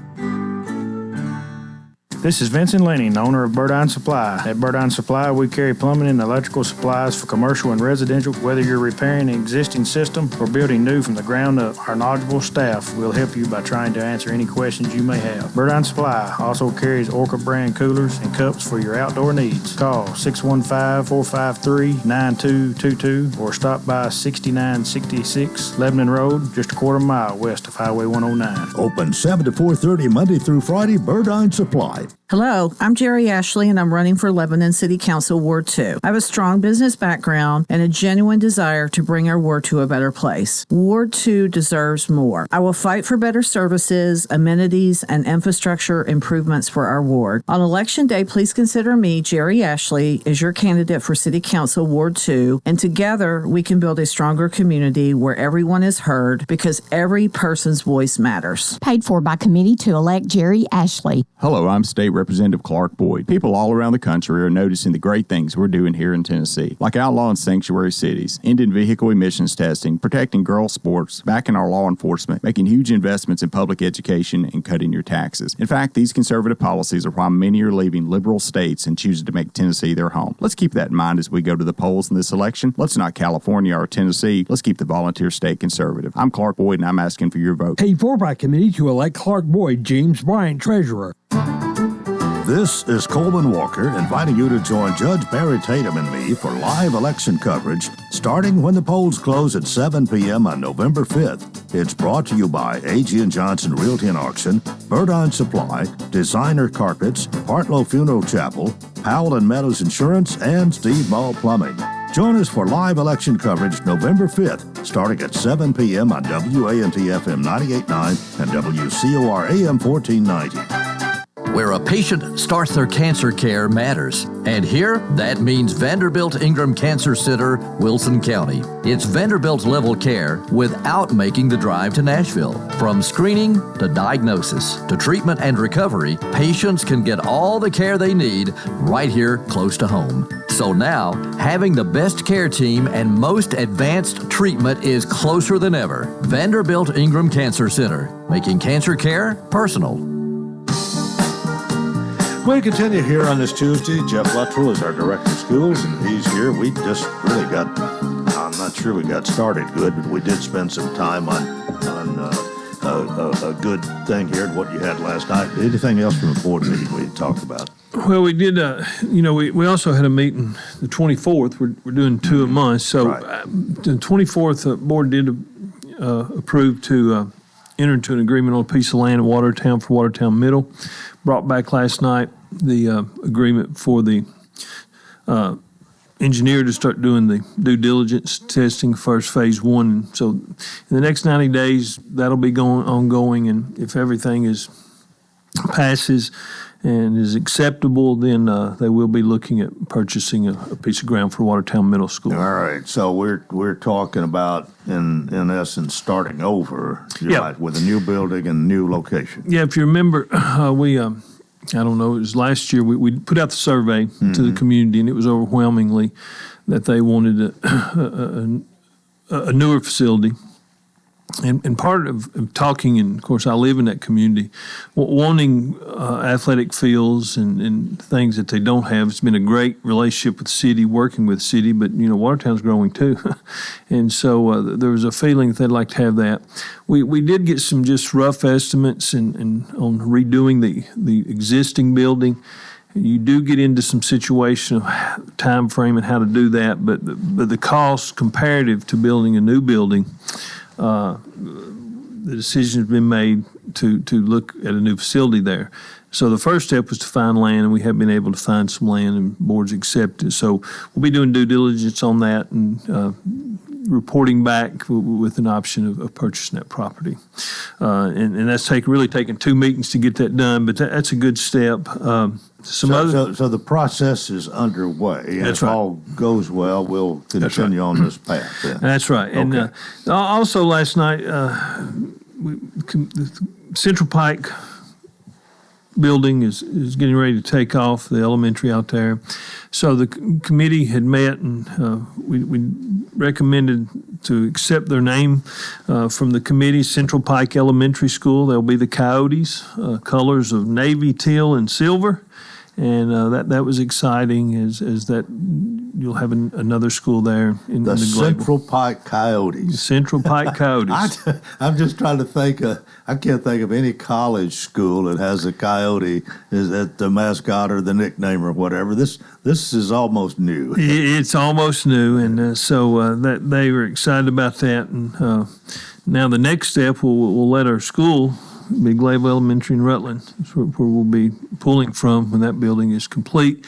This is Vincent Lenning, owner of Birdine Supply. At Birdine Supply, we carry plumbing and electrical supplies for commercial and residential. Whether you're repairing an existing system or building new from the ground up, our knowledgeable staff will help you by trying to answer any questions you may have. Birdine Supply also carries Orca brand coolers and cups for your outdoor needs. Call 615-453-9222 or stop by 6966 Lebanon Road, just a quarter mile west of Highway 109.
Open 7 to 4:30 Monday through Friday, Birdine Supply.
Hello, I'm Jerry Ashley, and I'm running for Lebanon City Council Ward 2. I have a strong business background and a genuine desire to bring our ward to a better place. Ward 2 deserves more. I will fight for better services, amenities, and infrastructure improvements for our ward. On Election Day, please consider me, Jerry Ashley, as your candidate for City Council Ward 2, and together we can build a stronger community where everyone is heard because every person's voice matters.
Paid for by committee to elect Jerry Ashley.
Hello, I'm State Representative Clark Boyd. People all around the country are noticing the great things we're doing here in Tennessee, like outlawing sanctuary cities, ending vehicle emissions testing, protecting girls' sports, backing our law enforcement, making huge investments in public education, and cutting your taxes. In fact, these conservative policies are why many are leaving liberal states and choosing to make Tennessee their home. Let's keep that in mind as we go to the polls in this election. Let's not California or Tennessee. Let's keep the volunteer state conservative. I'm Clark Boyd, and I'm asking for your vote.
Paid for by committee to elect Clark Boyd, James Bryant, Treasurer.
This is Coleman Walker inviting you to join Judge Barry Tatum and me for live election coverage starting when the polls close at 7 p.m. on November 5th. It's brought to you by A.G. & Johnson Realty and Auction, Birdine Supply, Designer Carpets, Partlow Funeral Chapel, Powell & Meadows Insurance, and Steve Ball Plumbing. Join us for live election coverage November 5th, starting at 7 p.m. on WANT-FM 98.9 and WCOR AM 1490.
Where a patient starts their cancer care matters. And here, that means Vanderbilt Ingram Cancer Center, Wilson County. It's Vanderbilt level care without making the drive to Nashville. From screening to diagnosis to treatment and recovery, patients can get all the care they need right here close to home. So now, having the best care team and most advanced treatment is closer than ever. Vanderbilt Ingram Cancer Center, making cancer care personal.
We continue here on this Tuesday. Jeff Luttrell is our Director of Schools, and he's here. We just really I'm not sure we got started good, but we did spend some time on a good thing here, what you had last night. Anything else from the board meeting we talked about?
Well, we did, we also had a meeting the 24th. We're doing two a month. So the 24th, the board did approve to enter into an agreement on a piece of land in Watertown for Watertown Middle. Brought back last night the agreement for the engineer to start doing the due diligence testing, first phase one. So in the next 90 days, that'll be ongoing, and if everything passes and is acceptable, then they will be looking at purchasing a piece of ground for Watertown Middle School.
All right, so we're talking about in essence starting over, right, with a new building and new location.
Yeah, if you remember, we I don't know, it was last year we put out the survey to the community, and it was overwhelmingly that they wanted a newer facility. And part of talking, and of course I live in that community, wanting athletic fields and things that they don't have. It's been a great relationship with the city, working with the city, but Watertown's growing too. And so there was a feeling that they'd like to have that. We did get some just rough estimates and on redoing the existing building. You do get into some situation of time frame and how to do that, but the cost comparative to building a new building, the decision has been made to look at a new facility there. So the first step was to find land, and we have been able to find some land, and boards accepted. So we'll be doing due diligence on that and reporting back with an option of purchasing that property. And that's really taken 2 meetings to get that done, but that's a good step. So
the process is underway. And if all goes well, we'll continue on this path. Yeah.
That's right. And also last night, Central Pike building is getting ready to take off, the elementary out there. So the committee had met, and we recommended to accept their name from the committee, Central Pike Elementary School. They'll be the Coyotes, colors of navy, teal, and silver. And that was exciting, as that you'll have another school there in the
Central Pike Coyotes.
Central Pike Coyotes.
I'm just trying to think. I can't think of any college school that has a coyote as the mascot or the nickname or whatever. This is almost new.
It's almost new, and so that they were excited about that. And now the next step, we'll let our school, Big Glaive Elementary in Rutland, where we'll be pulling from when that building is complete.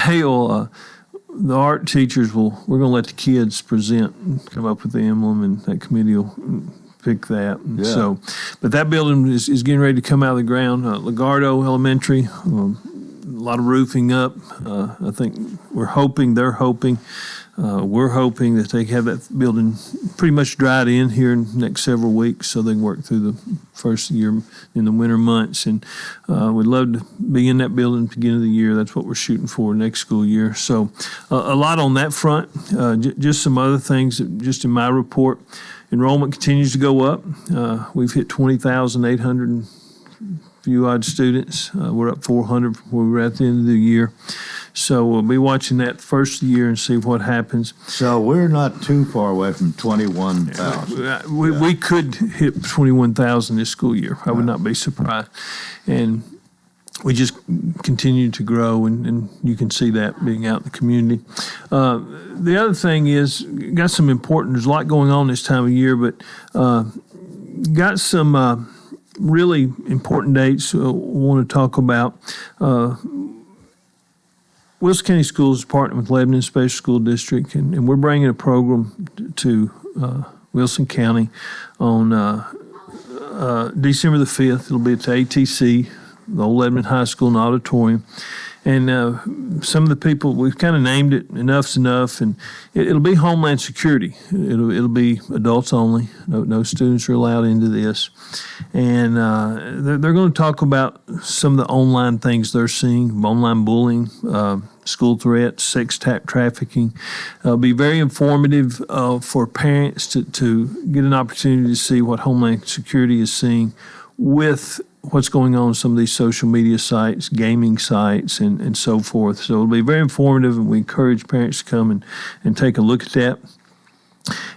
They'll, the art teachers we're going to let the kids present and come up with the emblem, and that committee will pick that. And
Yeah.
so, but that building is getting ready to come out of the ground. Legardo Elementary, a lot of roofing up. I think they're hoping we're hoping that they have that building pretty much dried in here in the next several weeks, so they can work through the first year in the winter months. And we'd love to be in that building at the beginning of the year. That's what we're shooting for next school year. So a lot on that front. Just some other things, just in my report. Enrollment continues to go up. We've hit 20,800 and few odd students. We're up 400 from where we were at the end of the year. So we'll be watching that first of the year and see what happens.
So we're not too far away from 21,000.
We could hit 21,000 this school year. I would not be surprised. And we just continue to grow, and you can see that being out in the community. The other thing is, got some important, there's a lot going on this time of year, but got some really important dates I want to talk about. Wilson County Schools is partnering with Lebanon Special School District, and we're bringing a program to Wilson County on December the 5th. It'll be at the ATC, the old Lebanon High School and Auditorium. And some of the people, we've kind of named it Enough's Enough, and it'll be Homeland Security. It'll be adults only. No students are allowed into this. And they're going to talk about some of the online things they're seeing, online bullying, school threats, sex trafficking. It'll be very informative for parents to get an opportunity to see what Homeland Security is seeing with what's going on some of these social media sites, gaming sites, and so forth. So it'll be very informative, and we encourage parents to come and take a look at that.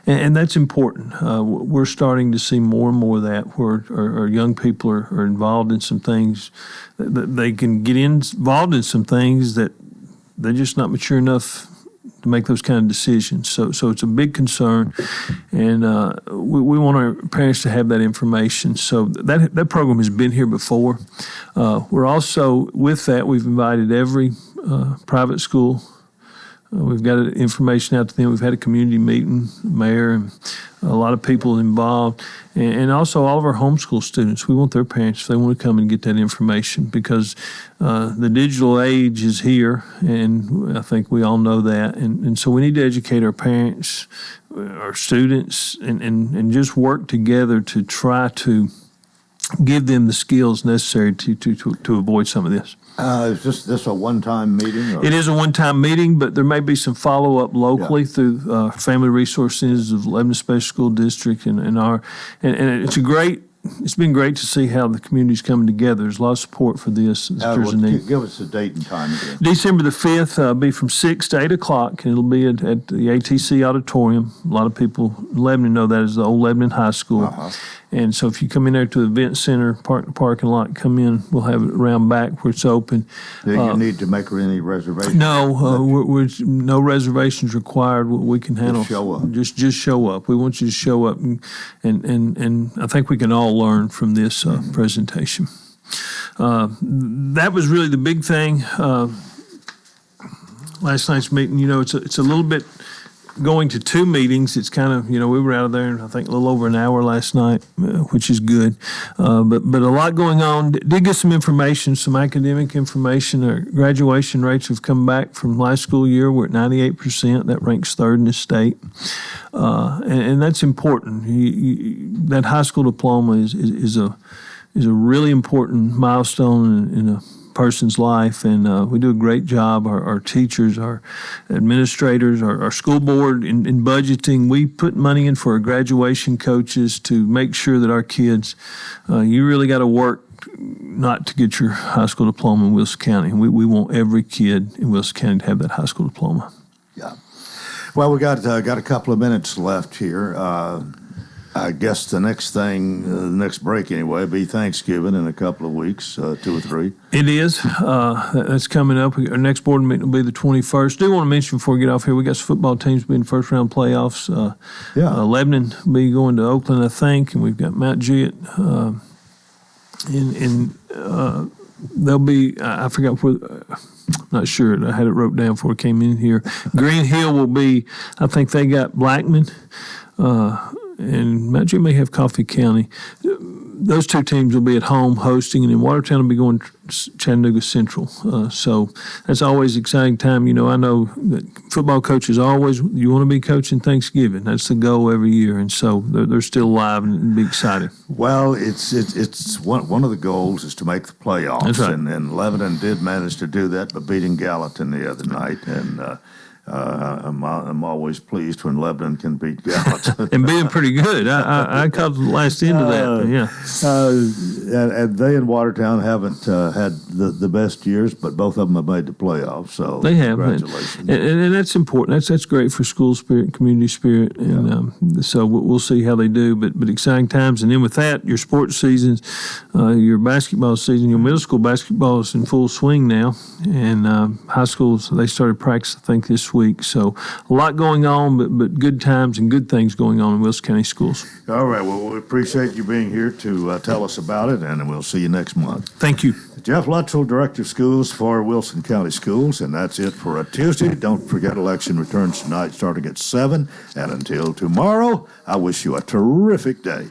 And that's important. We're starting to see more and more of that, where our young people are involved in some things, that they can get involved in some things that they're just not mature enough to make those kind of decisions. So it's a big concern, and we want our parents to have that information. So that program has been here before. We're also, with that, we've invited every private school. We've got information out to them. We've had a community meeting, mayor, and a lot of people involved, and also all of our homeschool students. We want their parents, if they want to come and get that information, because the digital age is here, and I think we all know that. And so we need to educate our parents, our students, and just work together to try to give them the skills necessary to avoid some of this.
Is this a one-time meeting? Or?
It is a one-time meeting, but there may be some follow-up locally through Family Resource Centers of Lebanon Special School District and it's been great to see how the community's coming together. There's a lot of support for this. There's a need.
Give us the date and time again.
December the 5th, be from 6 to 8 o'clock, and it'll be at the ATC Auditorium. A lot of people in Lebanon know that as the old Lebanon High School. Uh-huh. And so if you come in there to the event center, parking lot, come in, we'll have it around back where it's open.
Do you need to make any reservations?
No, no reservations required. We can handle.
Just show up.
Just show up. We want you to show up, and I think we can all learn from this presentation. That was really the big thing. Last night's meeting, it's a little bit. Going to 2 meetings, it's kind of, we were out of there, I think, a little over an hour last night, which is good. But a lot going on. Did get some information, some academic information. Our graduation rates have come back from last school year. We're at 98%. That ranks 3rd in the state. And that's important. That high school diploma is is a really important milestone in a person's life, and we do a great job. Our teachers, our administrators, our school board in budgeting. We put money in for our graduation coaches to make sure that our kids, you really got to work not to get your high school diploma in Wilson County. We want every kid in Wilson County to have that high school diploma.
Yeah. Well, we got a couple of minutes left here. I guess the next thing, the next break anyway, will be Thanksgiving in a couple of weeks, 2 or 3.
It is. That's coming up. Our next board meeting will be the 21st. Do want to mention before we get off here, we got some football teams being first round playoffs. Lebanon will be going to Oakland, I think, and we've got Mount Juliet. They'll be, I forgot where, I'm not sure. I had it wrote down before I came in here. Green Hill will be, I think they got Blackman. And Mount Juliet may have Coffee County. Those 2 teams will be at home hosting, and then Watertown will be going to Chattanooga Central. So that's always an exciting time. I know that football coaches always, you want to be coaching Thanksgiving. That's the goal every year, and so they're still alive and be excited.
Well, it's one of the goals is to make the playoffs.
That's right.
And Lebanon did manage to do that by beating Gallatin the other night, and I'm always pleased when Lebanon can beat Gallatin.
And being pretty good. I caught the last end of that, but yeah.
And they in Watertown haven't had the best years, but both of them have made the playoffs. So
they have.
Congratulations.
And that's important. That's great for school spirit, community spirit. And so we'll see how they do, but exciting times. And then with that, your sports seasons, your basketball season, your middle school basketball is in full swing now. And high schools, they started practice, I think, this week. So a lot going on, but good times and good things going on in Wilson County schools.
All right. Well, we appreciate you being here to tell us about it, and we'll see you next month.
Thank you.
Jeff Luttrell, Director of Schools for Wilson County Schools, and that's it for a Tuesday. Don't forget election returns tonight starting at 7, and until tomorrow, I wish you a terrific day.